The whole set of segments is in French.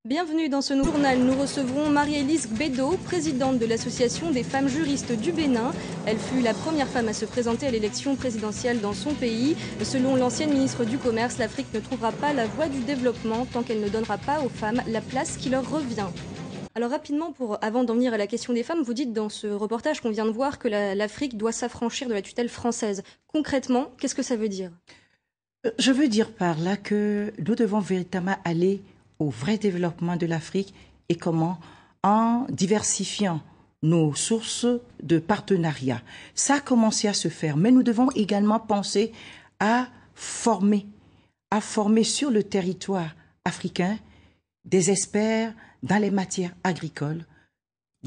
Bienvenue dans ce nouveau journal. Nous recevrons Marie-Élise Bédot, présidente de l'Association des femmes juristes du Bénin. Elle fut la première femme à se présenter à l'élection présidentielle dans son pays. Selon l'ancienne ministre du Commerce, l'Afrique ne trouvera pas la voie du développement tant qu'elle ne donnera pas aux femmes la place qui leur revient. Alors rapidement, avant d'en venir à la question des femmes, vous dites dans ce reportage qu'on vient de voir que l'Afrique doit s'affranchir de la tutelle française. Concrètement, qu'est-ce que ça veut dire ? Je veux dire par là que nous devons véritablement aller au vrai développement de l'Afrique et comment? En diversifiant nos sources de partenariat. Ça a commencé à se faire, mais nous devons également penser à former sur le territoire africain des experts dans les matières agricoles,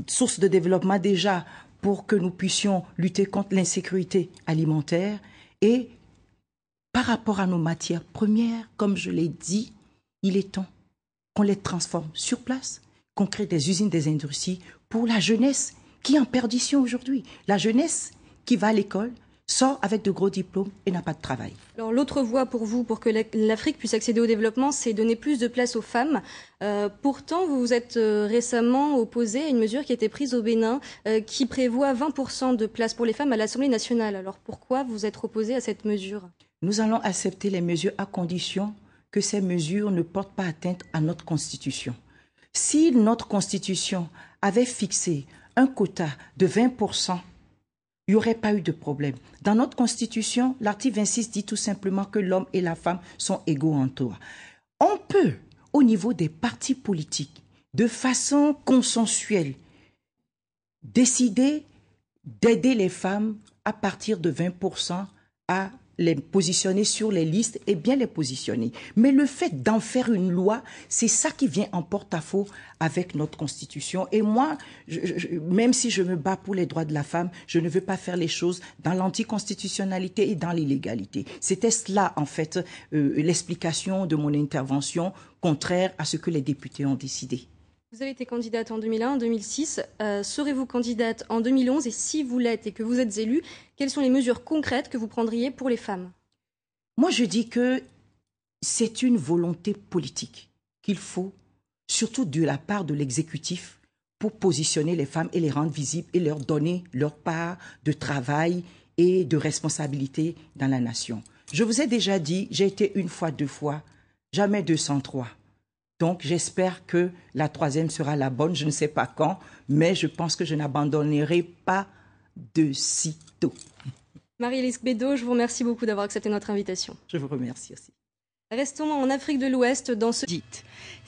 source de développement déjà pour que nous puissions lutter contre l'insécurité alimentaire et par rapport à nos matières premières, comme je l'ai dit, il est temps qu'on les transforme sur place, qu'on crée des usines, des industries pour la jeunesse qui est en perdition aujourd'hui. La jeunesse qui va à l'école sort avec de gros diplômes et n'a pas de travail. Alors l'autre voie pour vous, pour que l'Afrique puisse accéder au développement, c'est donner plus de place aux femmes. Pourtant, vous vous êtes récemment opposé à une mesure qui a été prise au Bénin qui prévoit 20% de place pour les femmes à l'Assemblée nationale. Alors pourquoi vous êtes opposé à cette mesure ? Nous allons accepter les mesures à condition que ces mesures ne portent pas atteinte à notre Constitution. Si notre Constitution avait fixé un quota de 20%, il n'y aurait pas eu de problème. Dans notre Constitution, l'article 26 dit tout simplement que l'homme et la femme sont égaux en droit. On peut, au niveau des partis politiques, de façon consensuelle, décider d'aider les femmes à partir de 20% à les positionner sur les listes et bien les positionner. Mais le fait d'en faire une loi, c'est ça qui vient en porte-à-faux avec notre Constitution. Et moi, même si je me bats pour les droits de la femme, je ne veux pas faire les choses dans l'anticonstitutionnalité et dans l'illégalité. C'était cela, en fait, l'explication de mon intervention, contraire à ce que les députés ont décidé. Vous avez été candidate en 2001, en 2006. Serez-vous candidate en 2011 ? Et si vous l'êtes et que vous êtes élue, quelles sont les mesures concrètes que vous prendriez pour les femmes ? Moi, je dis que c'est une volonté politique qu'il faut, surtout de la part de l'exécutif, pour positionner les femmes et les rendre visibles et leur donner leur part de travail et de responsabilité dans la nation. Je vous ai déjà dit, j'ai été une fois, 2 fois, jamais 203. Donc, j'espère que la 3e sera la bonne. Je ne sais pas quand, mais je pense que je n'abandonnerai pas de sitôt. Marie-Élise Bédot, je vous remercie beaucoup d'avoir accepté notre invitation. Je vous remercie aussi. Restons en Afrique de l'Ouest dans ce...